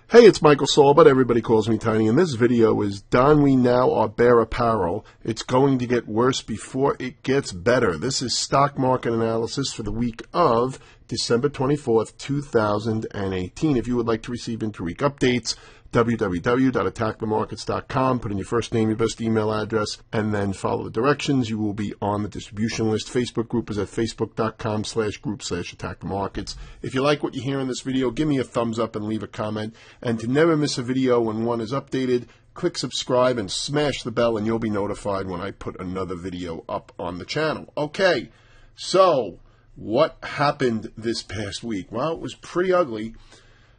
Hey, it's Michael Saul, but everybody calls me Tiny, and this video is Don We Now Are Bear Apparel. It's going to get worse before it gets better. This is stock market analysis for the week of December 24th, 2018. If you would like to receive inter-week updates, www.attackthemarkets.com. Put in your first name, your best email address, and then follow the directions. You will be on the distribution list. Facebook group is at facebook.com/group/attackthemarkets. If you like what you hear in this video, give me a thumbs up and leave a comment. And to never miss a video when one is updated, click subscribe and smash the bell, and you'll be notified when I put another video up on the channel. Okay, so what happened this past week? Well, it was pretty ugly.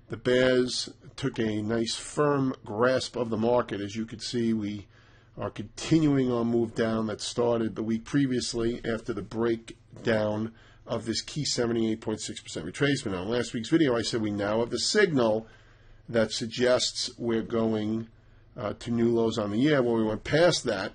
The bears took a nice firm grasp of the market. As you can see, we are continuing our move down that started the week previously after the breakdown of this key 78.6% retracement. Now, in last week's video, I said we now have the signal that suggests we're going to new lows on the year. Well, we went past that.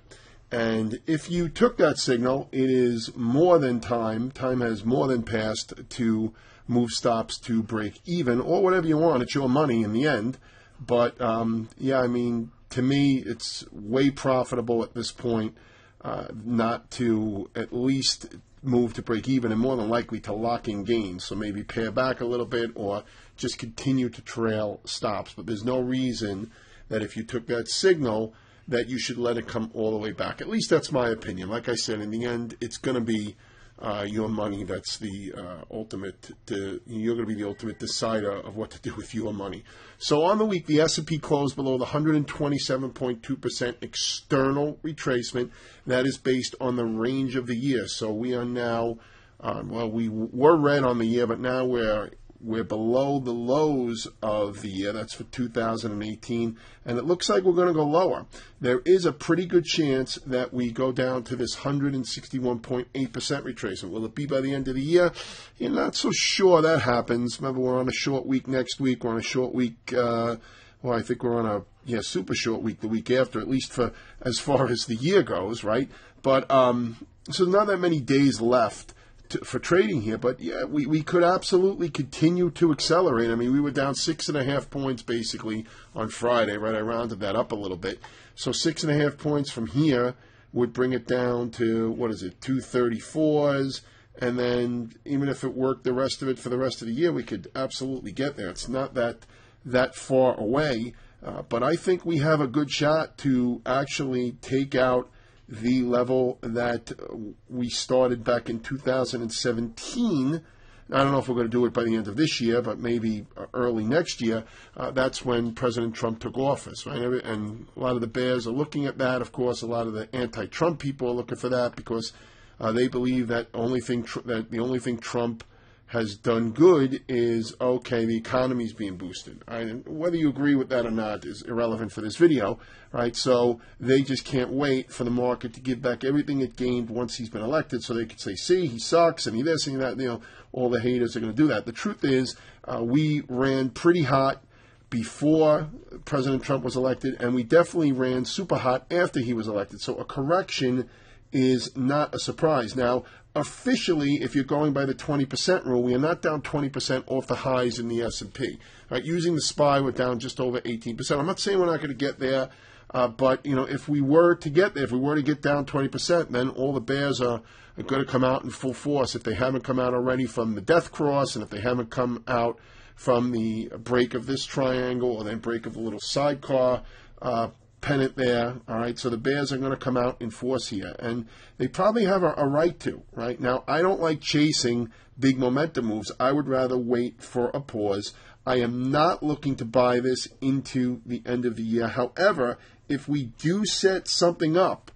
And if you took that signal, it is more than time. Time has more than passed to move stops to break even, or whatever you want. It's your money in the end. But, yeah, I mean, to me, it's way profitable at this point not to at least move to break even, and more than likely to lock in gains. So maybe pare back a little bit or just continue to trail stops. But there's no reason that if you took that signal that you should let it come all the way back. At least that's my opinion. Like I said, in the end, it's going to be your money. That's the ultimate. You're going to be the ultimate decider of what to do with your money. So on the week, the S&P closed below the 127.2% external retracement. That is based on the range of the year. So we are now, well, we were red on the year, but now we're below the lows of the year. That's for 2018, and it looks like we're going to go lower. There is a pretty good chance that we go down to this 161.8% retracement. Will it be by the end of the year? You're not so sure that happens. Remember, we're on a short week next week. We're on a short week, well, I think we're on a super short week the week after, at least for as far as the year goes, right? But so not that many days left for trading here, but yeah, we could absolutely continue to accelerate. I mean, we were down 6.5 points basically on Friday, right? I rounded that up a little bit. So 6.5 points from here would bring it down to, what is it, 234s, and then even if it worked the rest of it for the rest of the year, we could absolutely get there. It's not that far away, but I think we have a good shot to actually take out the level that we started back in 2017. I don't know if we're going to do it by the end of this year, but maybe early next year. That's when President Trump took office, right? And a lot of the bears are looking at that. Of course, a lot of the anti-Trump people are looking for that because they believe that the only thing Trump has done good is, okay, the economy's being boosted. Right? And whether you agree with that or not is irrelevant for this video, right? So they just can't wait for the market to give back everything it gained once he's been elected, so they could say, see, he sucks, and he this and that. You know, all the haters are going to do that. The truth is, we ran pretty hot before President Trump was elected, and we definitely ran super hot after he was elected. So a correction is not a surprise. Now, officially, if you're going by the 20% rule, we are not down 20% off the highs in the S&P. Right? Using the SPY, we're down just over 18%. I'm not saying we're not going to get there, but you know, if we were to get there, if we were to get down 20%, then all the bears are going to come out in full force. If they haven't come out already from the death cross, and if they haven't come out from the break of this triangle, or then break of the little sidecar pennant there, all right? So the bears are going to come out in force here, and they probably have a right to, right? Now, I don't like chasing big momentum moves. I would rather wait for a pause. I am not looking to buy this into the end of the year. However, if we do set something up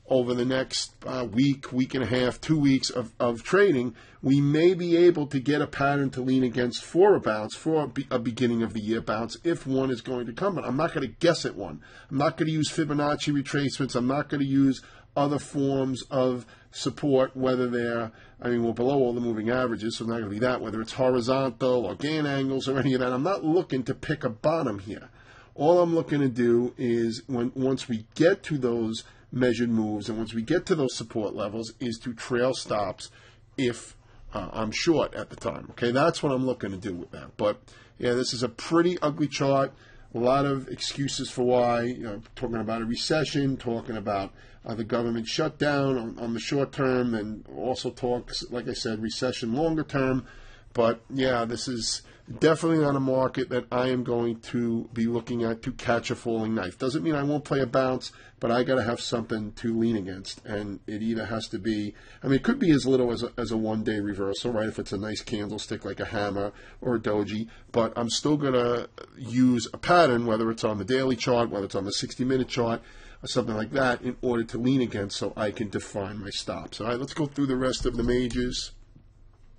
over the next week and a half, 2 weeks of trading, we may be able to get a pattern to lean against for a bounce, for a beginning of the year bounce, if one is going to come. But I'm not going to guess at one. I'm not going to use Fibonacci retracements. I'm not going to use other forms of support, whether they're, I mean, we're below all the moving averages, so it's not going to be that, whether it's horizontal or gain angles or any of that. I'm not looking to pick a bottom here. All I'm looking to do is, once we get to those measured moves, and once we get to those support levels, is to trail stops if I'm short at the time. Okay, that's what I'm looking to do with that. But Yeah, this is a pretty ugly chart. A lot of excuses for why. Talking about a recession, talking about the government shutdown on the short term, and also talks, like I said, recession longer term. But yeah, this is definitely not a market that I am going to be looking at to catch a falling knife. Doesn't mean I won't play a bounce, but I got to have something to lean against. And it either has to be, I mean, it could be as little as a one-day reversal, right? If it's a nice candlestick like a hammer or a doji, but I'm still going to use a pattern, whether it's on the daily chart, whether it's on the 60-minute chart, or something like that, in order to lean against so I can define my stops. All right, let's go through the rest of the majors.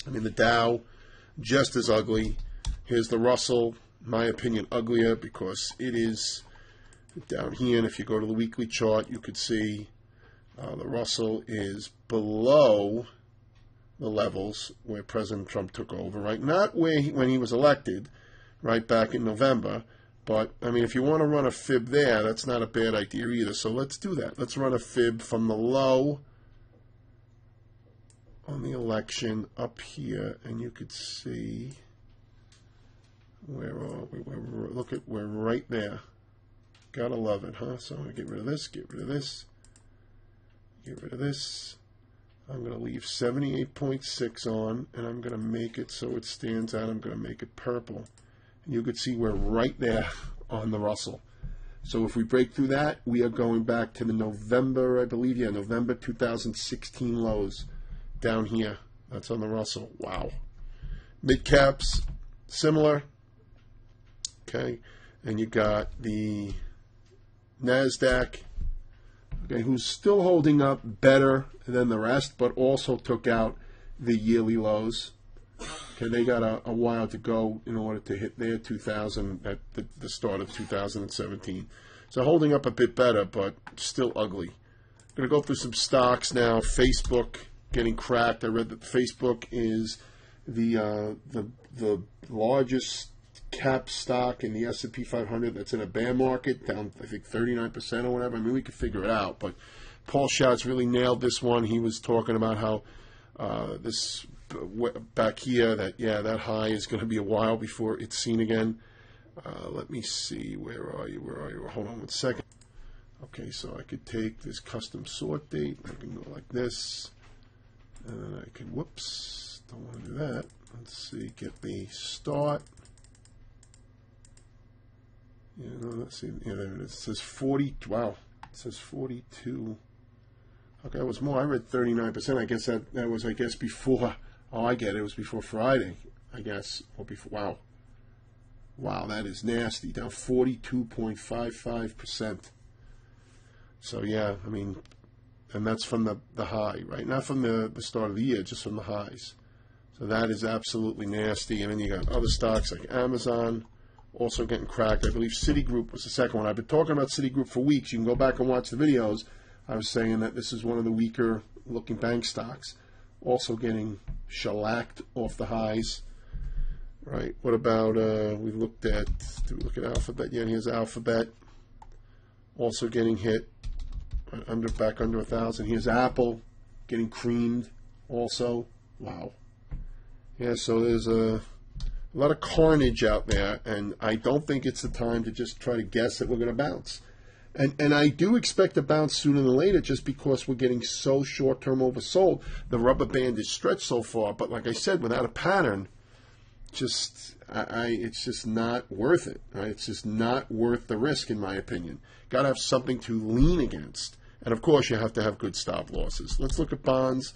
I mean, the Dow, just as ugly. Here's the Russell, my opinion, uglier because it is down here. And if you go to the weekly chart, you could see the Russell is below the levels where President Trump took over, right? Not when he was elected, right, back in November. But, I mean, if you want to run a fib there, that's not a bad idea either. So let's do that. Let's run a fib from the low on the election up here, and you could see where are we? Look at, we're right there. Gotta love it, huh? So I'm going to get rid of this, get rid of this, get rid of this. I'm going to leave 78.6 on, and I'm going to make it so it stands out. I'm going to make it purple. And you could see we're right there on the Russell. So if we break through that, we are going back to the November, I believe, yeah, November 2016 lows down here. That's on the Russell. Wow. Mid caps, similar. Okay. And you got the NASDAQ, okay, who's still holding up better than the rest, but also took out the yearly lows. Okay, they got a while to go in order to hit their 2000 at the start of 2017. So holding up a bit better, but still ugly. I'm going to go through some stocks now. Facebook getting cracked. I read that Facebook is the largest cap stock in the S&P 500 that's in a bear market, down I think 39% or whatever. I mean, we could figure it out, but Paul Schatz really nailed this one. He was talking about how this back here, that that high is going to be a while before it's seen again. Let me see, where are you? Hold on one second. Okay, so I could take this custom sort date. I can go like this, and then I can, whoops, don't want to do that. Let's see, get the start. Let's see, there it is. It says 40, wow, it says 42. Okay, it was more. I read 39%. I guess that was, before. Oh, I get it. It was before Friday, I guess, or before. Wow. Wow, that is nasty. Down 42.55%. So, yeah, I mean, and that's from the high, right? Not from the start of the year, just from the highs. So that is absolutely nasty. And then you got other stocks like Amazon also getting cracked. I believe Citigroup was the second one. I've been talking about Citigroup for weeks. You can go back and watch the videos. I was saying that this is one of the weaker looking bank stocks, also getting shellacked off the highs. Right. What about, did we look at Alphabet? Yeah, here's Alphabet. Also getting hit back under 1,000. Here's Apple getting creamed also. Wow. Yeah, so there's a lot of carnage out there, and I don't think it's the time to just try to guess that we're going to bounce. And I do expect a bounce sooner than later, just because we're getting so short-term oversold. The rubber band is stretched so far, but like I said, without a pattern, it's just not worth it. Right? It's just not worth the risk, in my opinion. Got to have something to lean against, and of course, you have to have good stop losses. Let's look at bonds.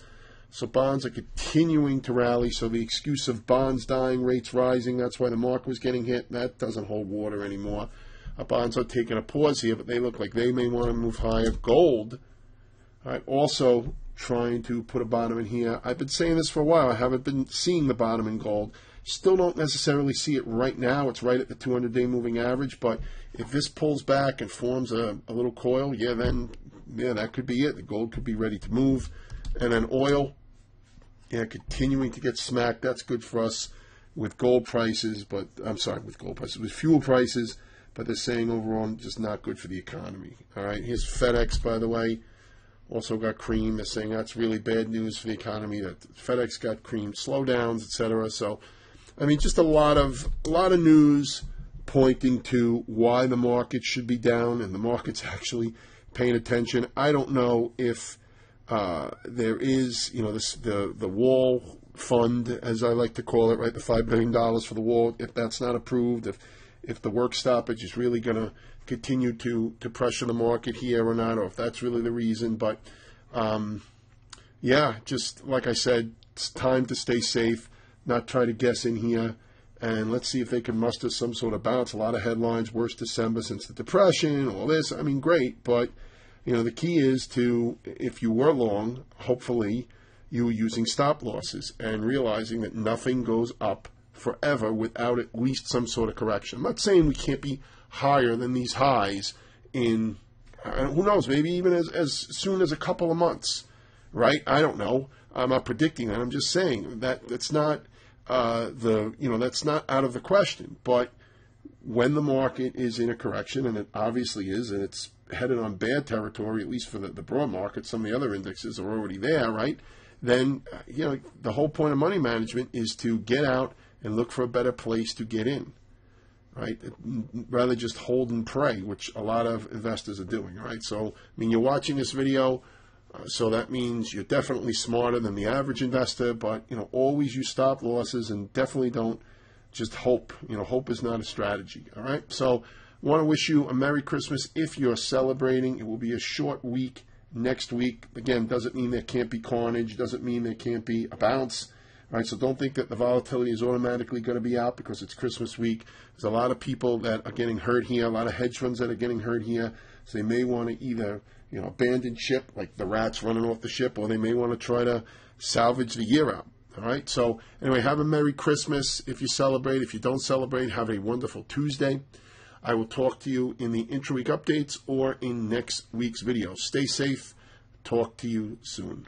So bonds are continuing to rally. So the excuse of bonds dying, rates rising, that's why the market was getting hit. That doesn't hold water anymore. Bonds are taking a pause here, but they look like they may want to move higher. Gold, all right, also trying to put a bottom in here. I've been saying this for a while. I haven't been seeing the bottom in gold. Still don't necessarily see it right now. It's right at the 200-day moving average. But if this pulls back and forms a little coil, then that could be it. The gold could be ready to move. And then oil, continuing to get smacked. That's good for us with gold prices, but I'm sorry, with fuel prices. But they're saying overall just not good for the economy. All right, here's FedEx, by the way, also got creamed. They're saying that's really bad news for the economy, that FedEx got creamed, slowdowns, etc. So I mean, just a lot of news pointing to why the market should be down, and the market's actually paying attention. I don't know if there is, the wall fund, as I like to call it, right, the $5 billion for the wall, if that's not approved, if the work stoppage is really going to continue to pressure the market here or not, or if that's really the reason. But yeah, just like I said, it's time to stay safe, not try to guess in here, and let's see if they can muster some sort of bounce. A lot of headlines, worst December since the Depression, all this. I mean, great, but the key is to, if you were long, hopefully you were using stop losses and realizing that nothing goes up forever without at least some sort of correction. I'm not saying we can't be higher than these highs in, who knows, maybe even as soon as a couple of months, right? I don't know. I'm not predicting that. I'm just saying that that's not that's not out of the question. But when the market is in a correction, and it obviously is, and it's headed on bad territory, at least for the broad market, some of the other indexes are already there, right? Then, the whole point of money management is to get out and look for a better place to get in, right? Rather just hold and pray, which a lot of investors are doing, right? So, you're watching this video, so that means you're definitely smarter than the average investor, but, always use stop losses, and definitely don't just hope. Hope is not a strategy, all right? So, I want to wish you a Merry Christmas if you're celebrating. It will be a short week next week. Again, doesn't mean there can't be carnage, doesn't mean there can't be a bounce. All right, so don't think that the volatility is automatically going to be out because it's Christmas week. There's a lot of people that are getting hurt here, a lot of hedge funds that are getting hurt here. So they may want to either, abandon ship, like the rats running off the ship, or they may want to try to salvage the year out. All right, so anyway, have a Merry Christmas if you celebrate. If you don't celebrate, have a wonderful Tuesday. I will talk to you in the intra-week updates or in next week's video. Stay safe. Talk to you soon.